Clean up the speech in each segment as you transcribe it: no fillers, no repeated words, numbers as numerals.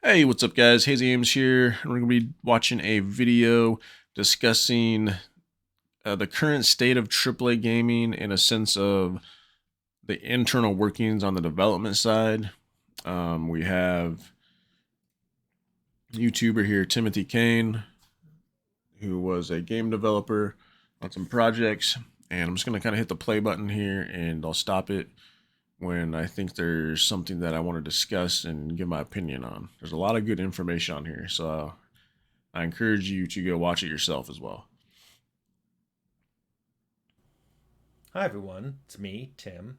Hey, what's up, guys? Hazy Ames here, and we're going to be watching a video discussing the current state of AAA gaming in a sense of the internal workings on the development side. We have YouTuber here, Timothy Cain, who was a game developer on some projects, and I'm just going to kind of hit the play button here, and I'll stop it when I think there's something that I want to discuss and give my opinion on. There's a lot of good information on here, so I encourage you to go watch it yourself as well. Hi everyone, it's me, Tim.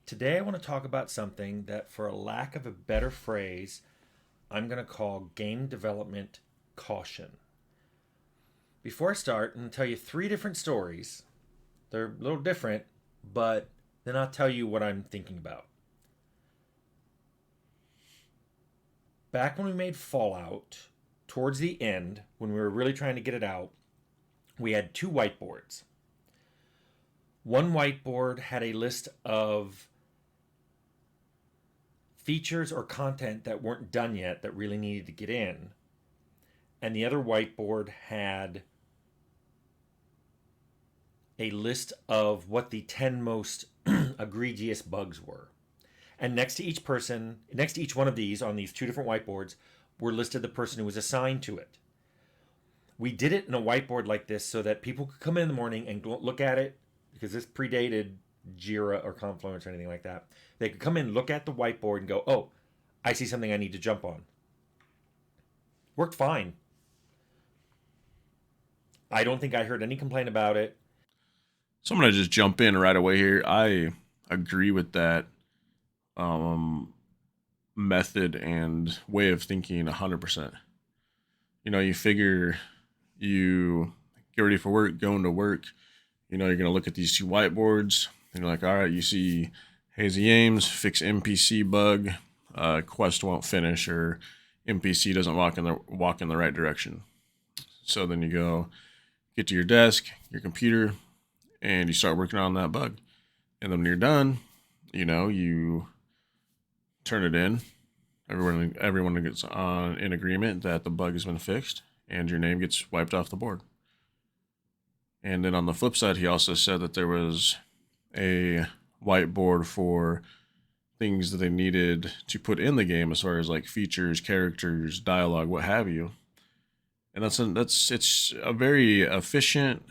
Today I want to talk about something that, for a lack of a better phrase, I'm going to call game development caution. Before I start, I'm going to tell you three different stories. They're a little different, but then I'll tell you what I'm thinking about. Back when we made Fallout, towards the end, when we were really trying to get it out, we had two whiteboards. One whiteboard had a list of features or content that weren't done yet that really needed to get in. And the other whiteboard had a list of what the 10 most egregious bugs were. And next to each one of these on these two different whiteboards were listed the person who was assigned to it. We did it in a whiteboard like this so that people could come in the morning and look at it, because this predated Jira or Confluence or anything like that. They could come in, look at the whiteboard, and go, "Oh, I see something I need to jump on." Worked fine. I don't think I heard any complaint about it. So I'm gonna just jump in right away here. I agree with that um, method and way of thinking 100%. You figure you get ready for work, going to work. You're gonna look at these two whiteboards, and you're like, all right, you see Hazy Ames fix NPC bug, quest won't finish, or NPC doesn't walk in the right direction. So then you go get to your desk, your computer, and you start working on that bug. And then when you're done, you turn it in. Everyone gets on in agreement that the bug has been fixed, and your name gets wiped off the board. And then on the flip side, he also said that there was a whiteboard for things that they needed to put in the game, as far as like features, characters, dialogue, what have you. And it's a very efficient,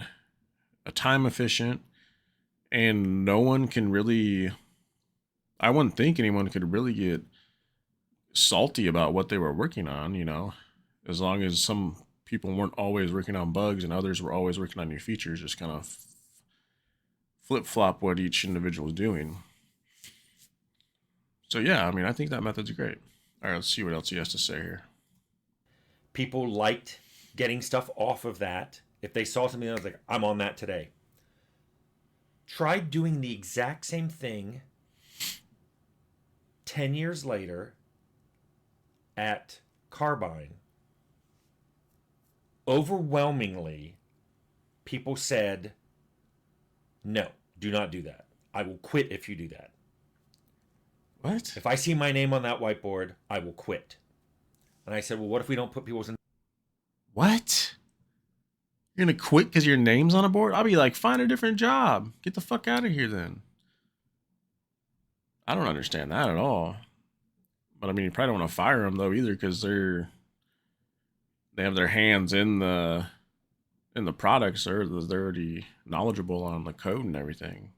a time efficient, and no one can really. I wouldn't think anyone could really get salty about what they were working on. As long as some people weren't always working on bugs and others were always working on new features, just kind of flip flop what each individual is doing. So yeah, I think that method's great. All right, let's see what else he has to say here. People liked getting stuff off of that. If they saw something that was like, "I'm on that today." Try doing the exact same thing 10 years later at Carbine. Overwhelmingly, people said, "No, do not do that. I will quit if you do that. What? If I see my name on that whiteboard, I will quit." And I said, "Well, what if we don't put people's..." What? You're gonna quit because your name's on a board? I'll be like, find a different job. Get the fuck out of here then. I don't understand that at all. But you probably don't want to fire them though either, because they have their hands in the products. They're already knowledgeable on the code and everything.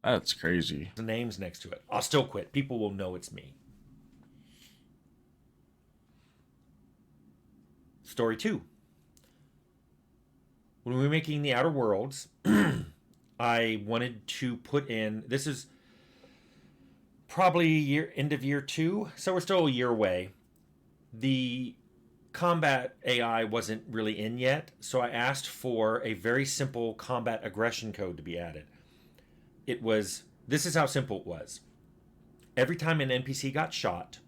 That's crazy. The name's next to it, I'll still quit. People will know it's me. Story 2. When we were making the Outer Worlds, I wanted to put in, this is probably end of year 2, so we're still a year away. The combat AI wasn't really in yet, so I asked for a very simple combat aggression code to be added. This is how simple it was. Every time an NPC got shot,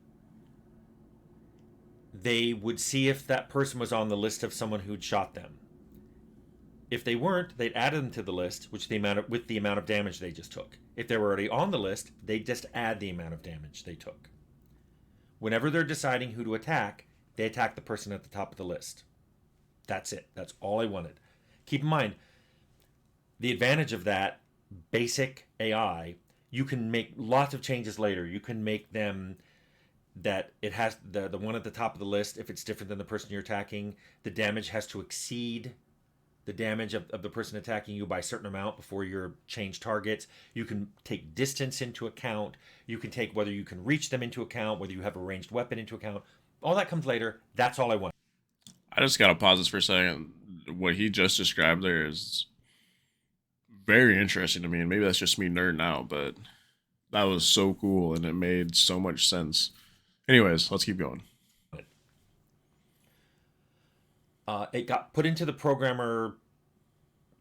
they would see if that person was on the list of someone who'd shot them. If they weren't, they'd add them to the list, with the amount of damage they just took. If they were already on the list, they'd just add the amount of damage they took. Whenever they're deciding who to attack, they attack the person at the top of the list. That's it. That's all I wanted. Keep in mind, the advantage of that basic AI, you can make lots of changes later. You can make them that it has the one at the top of the list, if it's different than the person you're attacking, the damage has to exceed the damage of the person attacking you by a certain amount before you change targets. You can take distance into account. You can take whether you can reach them into account, whether you have a ranged weapon into account. All that comes later. That's all I want. I just gotta pause this for a second. What he just described there is very interesting to me, and maybe that's just me nerding out, but that was so cool and it made so much sense. Anyways, let's keep going. It got put into the programmer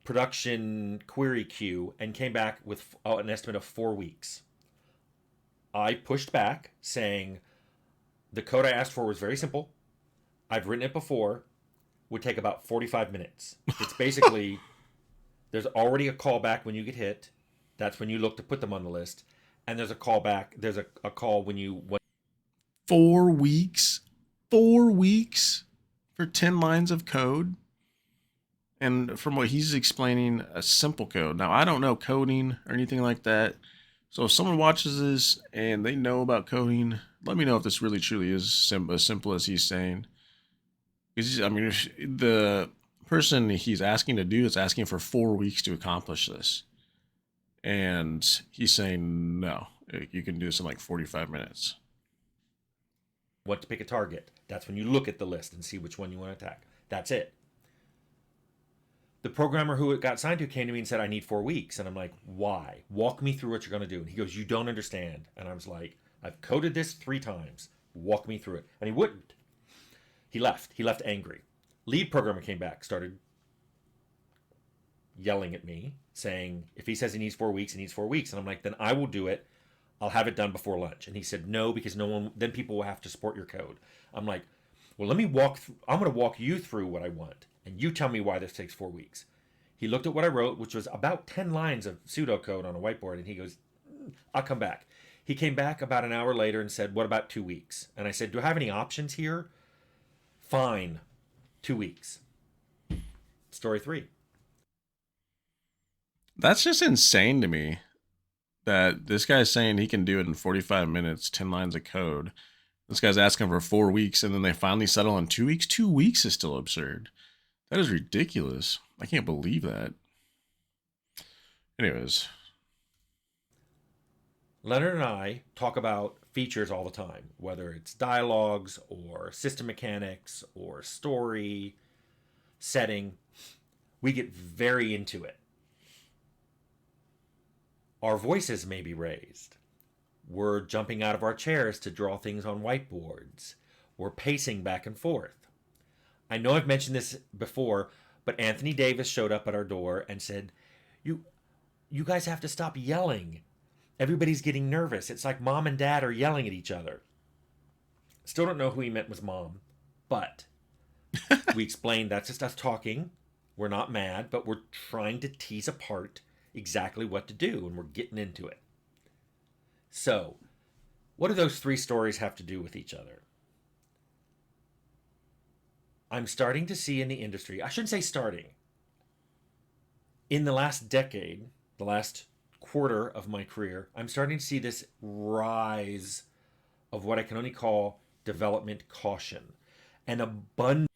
production query queue and came back with an estimate of 4 weeks. I pushed back saying the code I asked for was very simple. I've written it before. Would take about 45 minutes. It's basically there's already a callback when you get hit. That's when you look to put them on the list. And there's a callback. There's a call when you 4 weeks? 4 weeks for 10 lines of code? And from what he's explaining, a simple code. Now, I don't know coding or anything like that. So if someone watches this and they know about coding, let me know if this really truly is as simple as he's saying. Because, I mean, the person he's asking to do is asking for 4 weeks to accomplish this. And he's saying, no, you can do this in like 45 minutes. what to pick a target. That's when you look at the list and see which one you want to attack. That's it. The programmer who it got signed to came to me and said, I need 4 weeks. And I'm like, why? Walk me through what you're going to do. And he goes, you don't understand. And I was like, I've coded this 3 times. Walk me through it. And he wouldn't. He left. He left angry. Lead programmer came back, started yelling at me, saying, if he says he needs 4 weeks, he needs 4 weeks. And I'm like, then I will do it. I'll have it done before lunch. And he said, no, because no one, then people will have to support your code. I'm like, well, let me walk through, I'm going to walk you through what I want. And you tell me why this takes 4 weeks. He looked at what I wrote, which was about 10 lines of pseudocode on a whiteboard. And he goes, I'll come back. He came back about an hour later and said, what about 2 weeks? And I said, do I have any options here? Fine. 2 weeks. Story 3. That's just insane to me that this guy's saying he can do it in 45 minutes, 10 lines of code. This guy's asking for 4 weeks, and then they finally settle on 2 weeks. 2 weeks is still absurd. That is ridiculous. I can't believe that. Anyways. Leonard and I talk about features all the time, whether it's dialogues or system mechanics or story, setting. We get very into it. Our voices may be raised. We're jumping out of our chairs to draw things on whiteboards. We're pacing back and forth. I know I've mentioned this before, but Anthony Davis showed up at our door and said, you guys have to stop yelling. Everybody's getting nervous. It's like mom and dad are yelling at each other. Still don't know who he meant was mom, but we explained that's just us talking. We're not mad, but we're trying to tease apart exactly what to do, and we're getting into it. So, what do those 3 stories have to do with each other? I'm starting to see in the industry, I shouldn't say starting, in the last decade, the last quarter of my career, I'm starting to see this rise of what I can only call development caution. An abundance.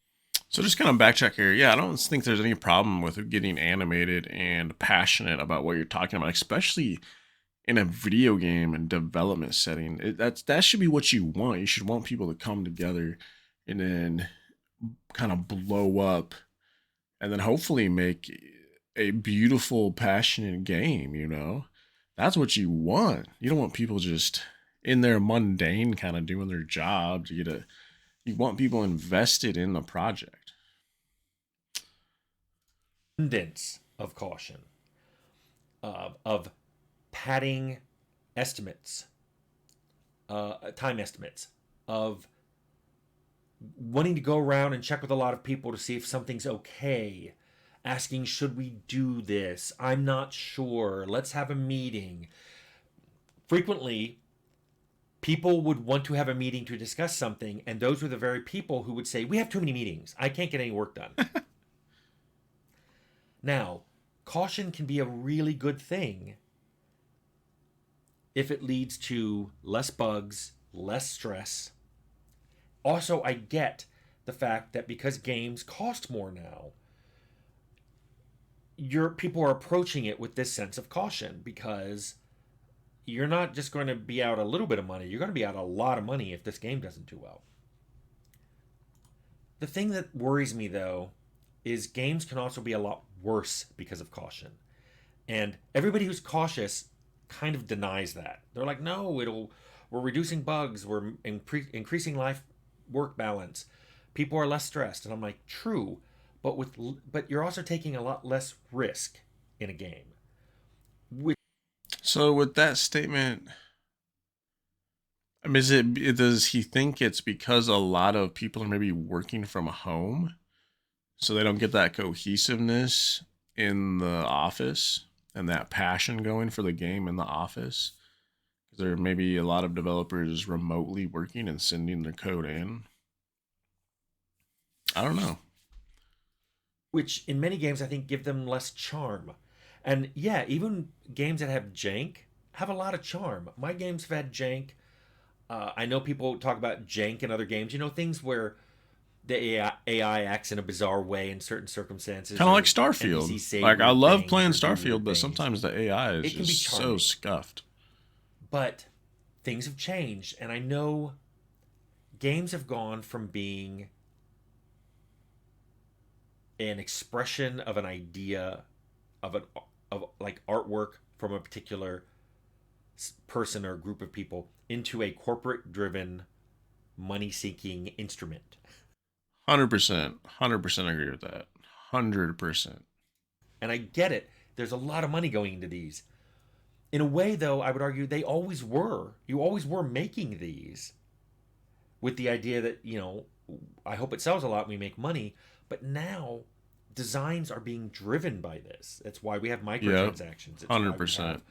So just kind of backtrack here. Yeah, I don't think there's any problem with getting animated and passionate about what you're talking about, especially in a video game and development setting. That should be what you want. You should want people to come together and then kind of blow up and then hopefully make a beautiful, passionate game, you know? That's what you want. You don't want people just in their mundane kind of doing their job. You want people invested in the project. Abundance of caution, of padding estimates, time estimates, of wanting to go around and check with a lot of people to see if something's okay, asking, should we do this? I'm not sure. Let's have a meeting. Frequently, People would want to have a meeting to discuss something, and those were the very people who would say, "We have too many meetings. I can't get any work done." Now, caution can be a really good thing if it leads to less bugs, less stress. Also, I get the fact that because games cost more now, your people are approaching it with this sense of caution, because you're not just going to be out a little bit of money, you're going to be out a lot of money if this game doesn't do well. The thing that worries me, though, is games can also be a lot worse because of caution. And everybody who's cautious kind of denies that. They're like, no, we're reducing bugs, we're increasing life work balance, people are less stressed. And I'm like, true, but you're also taking a lot less risk in a game. Which, So with that statement, I mean, does he think it's because a lot of people are maybe working from home, so they don't get that cohesiveness in the office and that passion going for the game in the office? There may be a lot of developers remotely working and sending their code in. I don't know. which in many games I think give them less charm. And yeah, even games that have jank have a lot of charm. My games have had jank. I know people talk about jank in other games. Things where the AI acts in a bizarre way in certain circumstances, Kind of like or Starfield. NPCs say Like I weird love things playing or do weird Starfield, but things. sometimes the AI is It can be just so charming, scuffed. but things have changed, and I know games have gone from being an expression of an idea, of an of like artwork from a particular person or group of people, into a corporate driven money seeking instrument. 100%. 100% agree with that. 100%. And I get it. There's a lot of money going into these. In a way, though, I would argue they always were. You always were making these with the idea that, I hope it sells a lot and we make money. But now designs are being driven by this. That's why we have Yep. microtransactions. It's why we have 100%.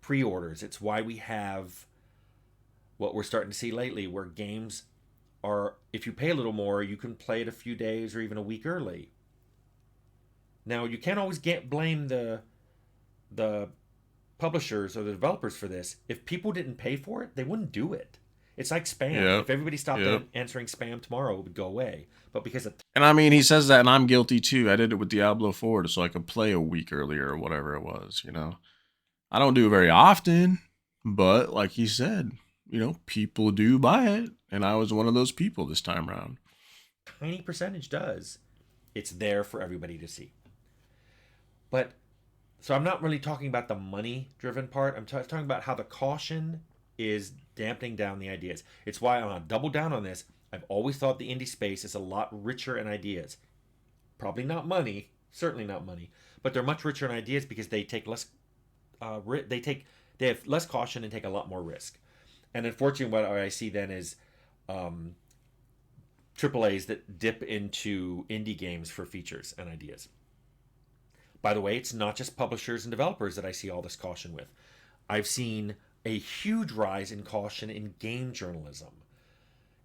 pre orders. It's why we have what we're starting to see lately, where games are, if you pay a little more, you can play it a few days or even a week early. Now, you can't always blame the publishers or the developers for this. If people didn't pay for it, they wouldn't do it. It's like spam. Yep. If everybody stopped Yep. answering spam tomorrow, it would go away. But because of And I mean, he says that, and I'm guilty too. I did it with Diablo 4 so I could play a week earlier or whatever it was. I don't do it very often, but like he said, people do buy it. And I was one of those people this time around. tiny percentage does, it's there for everybody to see. But so I'm not really talking about the money driven part. I'm talking about how the caution is dampening down the ideas. It's why I'm going to double down on this. I've always thought the indie space is a lot richer in ideas. Probably not money, certainly not money, but they're much richer in ideas because they take less. They have less caution and take a lot more risk. And unfortunately, what I see then is AAA's that dip into indie games for features and ideas. By the way, it's not just publishers and developers that I see all this caution with. I've seen a huge rise in caution in game journalism.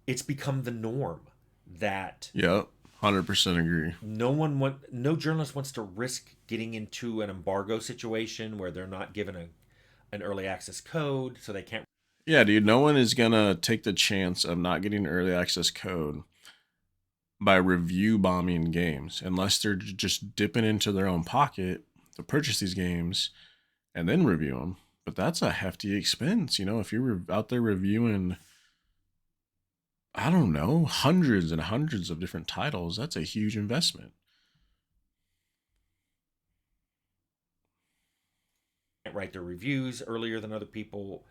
It's become the norm that Yep. 100% agree. no journalist wants to risk getting into an embargo situation where they're not given an early access code, so they can't. Yeah, dude, no one is going to take the chance of not getting early access code by review bombing games unless they're just dipping into their own pocket to purchase these games and then review them. But that's a hefty expense, if you're out there reviewing, I don't know, hundreds and hundreds of different titles, that's a huge investment. Write their reviews earlier than other people.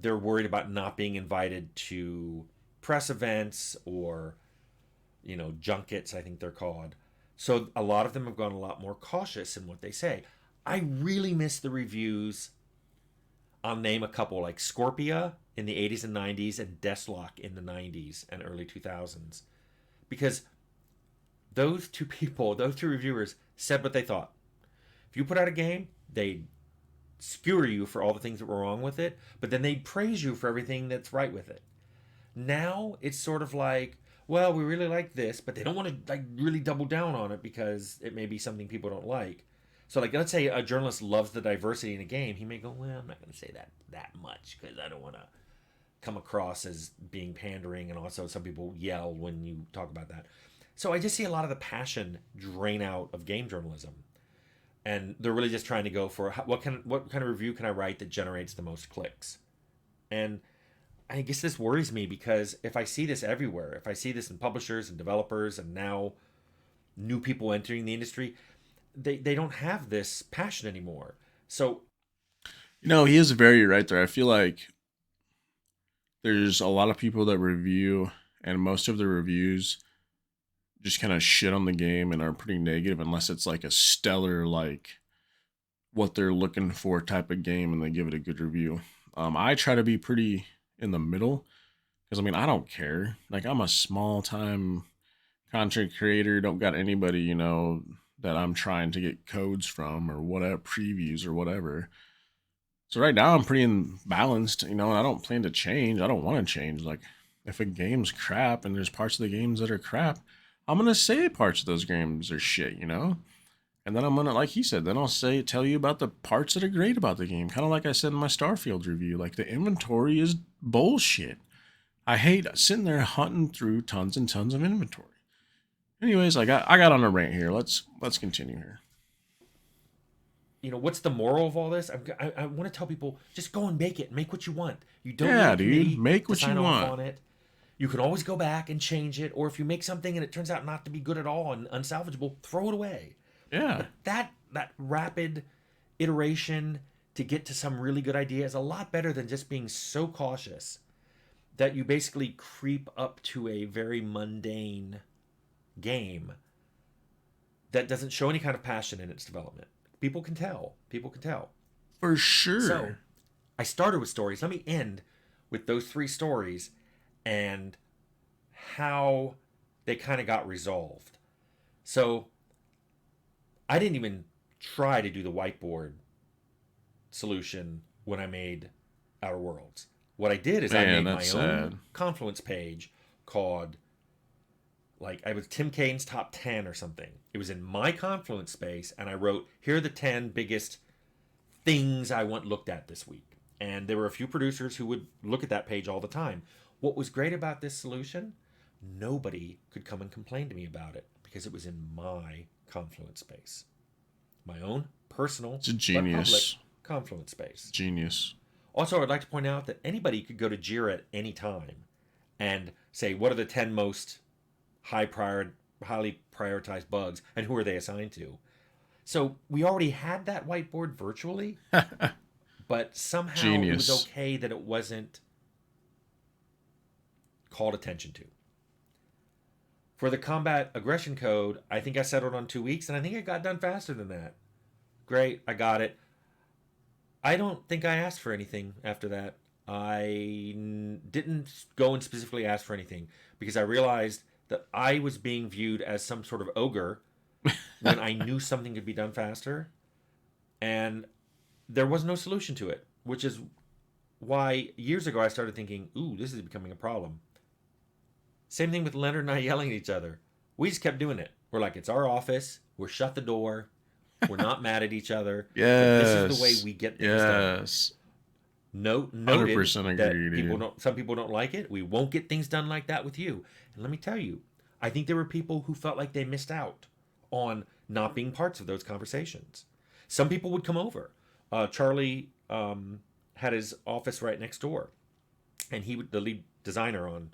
They're worried about not being invited to press events or junkets, I think they're called. So a lot of them have gone a lot more cautious in what they say. I really miss the reviews. I'll name a couple, like Scorpia in the 80s and 90s and Deathlock in the 90s and early 2000s. Because those two reviewers said what they thought. If you put out a game, they skewer you for all the things that were wrong with it, but then they'd praise you for everything that's right with it. Now it's sort of like, well, we really like this, but they don't want to like really double down on it because it may be something people don't like. So like, let's say a journalist loves the diversity in a game, he may go, well, I'm not going to say that much because I don't want to come across as being pandering, and also some people yell when you talk about that. So I just see a lot of the passion drain out of game journalism, and they're really just trying to go for what kind of review can I write that generates the most clicks. And I guess this worries me because if I see this everywhere, if I see this in publishers and developers and now new people entering the industry, they don't have this passion anymore. So He is very right there. I feel like there's a lot of people that review, and most of the reviews just kind of shit on the game and are pretty negative unless it's like a stellar, like what they're looking for type of game, and they give it a good review. I try to be pretty in the middle because I don't care. Like, I'm a small time content creator, don't got anybody, that I'm trying to get codes from or whatever, previews or whatever. So right now I'm pretty balanced, and I don't plan to change. I don't want to change. Like, if a game's crap and there's parts of the games that are crap, I'm gonna say parts of those games are shit. And then I'm gonna, like he said, then I'll tell you about the parts that are great about the game. Kind of like I said in my Starfield review. Like, the inventory is bullshit. I hate sitting there hunting through tons and tons of inventory. Anyways, I got on a rant here. Let's continue here. what's the moral of all this? I want to tell people, just go and make it. Make what you want. You don't need Yeah, a dude, committee make to what you sign off want. on it. You can always go back and change it, or if you make something and it turns out not to be good at all and unsalvageable, throw it away. Yeah, But that rapid iteration to get to some really good idea is a lot better than just being so cautious that you basically creep up to a very mundane game that doesn't show any kind of passion in its development. People can tell. People can tell. for So sure. I started with stories. Let me end with those three stories and how they kind of got resolved. So I didn't even try to do the whiteboard solution when I made Outer Worlds. What I did is I Man, made that's my own sad. Confluence page called, like, I was Tim Cain's top 10 or something. It was in my Confluence space, and I wrote, here are the 10 biggest things I want looked at this week. And there were a few producers who would look at that page all the time. What was great about this solution? Nobody could come and complain to me about it because it was in my Confluence space. My own personal It's a but public genius. Confluence space. Genius. Also, I'd like to point out that anybody could go to Jira at any time and say, what are the 10 most highly prioritized bugs and who are they assigned to? So we already had that whiteboard virtually, but somehow it was Genius. okay that it wasn't called attention to. For the combat aggression code, I think I settled on 2 weeks, and I think it got done faster than that. Great, I got it. I don't think I asked for anything after that. I didn't go and specifically ask for anything because I realized that I was being viewed as some sort of ogre when I knew something could be done faster, and there was no solution to it, which is why years ago I started thinking, ooh, this is becoming a problem. Same thing with Leonard and I yelling at each other. We just kept doing it. We're like, it's our office. We're shut the door. We're not mad at each other. But this is the way Yes. we get things done. Yes. Noted 100% agree, that dude. some people don't like it. We won't get things done like that with you. And let me tell you, I think there were people who felt like they missed out on not being parts of those conversations. Some people would come over. Charlie had his office right next door, and he would the lead designer on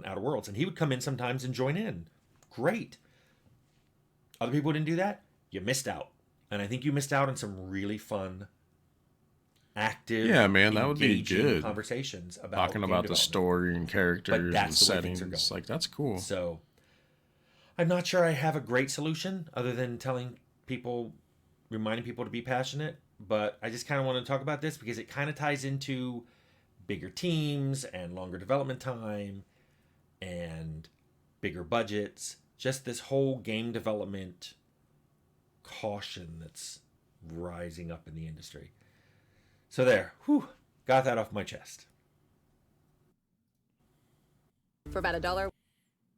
Outer Worlds, and he would come in sometimes and join in. Great. Other people didn't do that. You missed out, and I think you missed out on some really fun, active, Yeah, man, that would be engaging good. conversations about Talking game about the development. story and But characters and that's the way things are settings. going. Like, that's cool. So I'm not sure I have a great solution other than telling people, reminding people to be passionate. But I just kind of want to talk about this because it kind of ties into bigger teams and longer development time and bigger budgets. Just this whole game development caution that's rising up in the industry. So there, whew, got that off my chest. For about $1.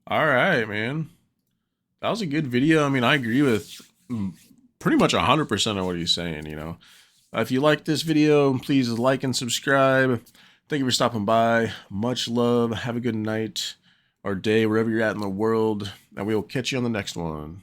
All right, man. That was a good video. I mean, I agree with pretty much 100% of what he's saying, you know. If you like this video, please like and subscribe. Thank you for stopping by. Much love. Have a good night or day wherever you're at in the world. And we will catch you on the next one.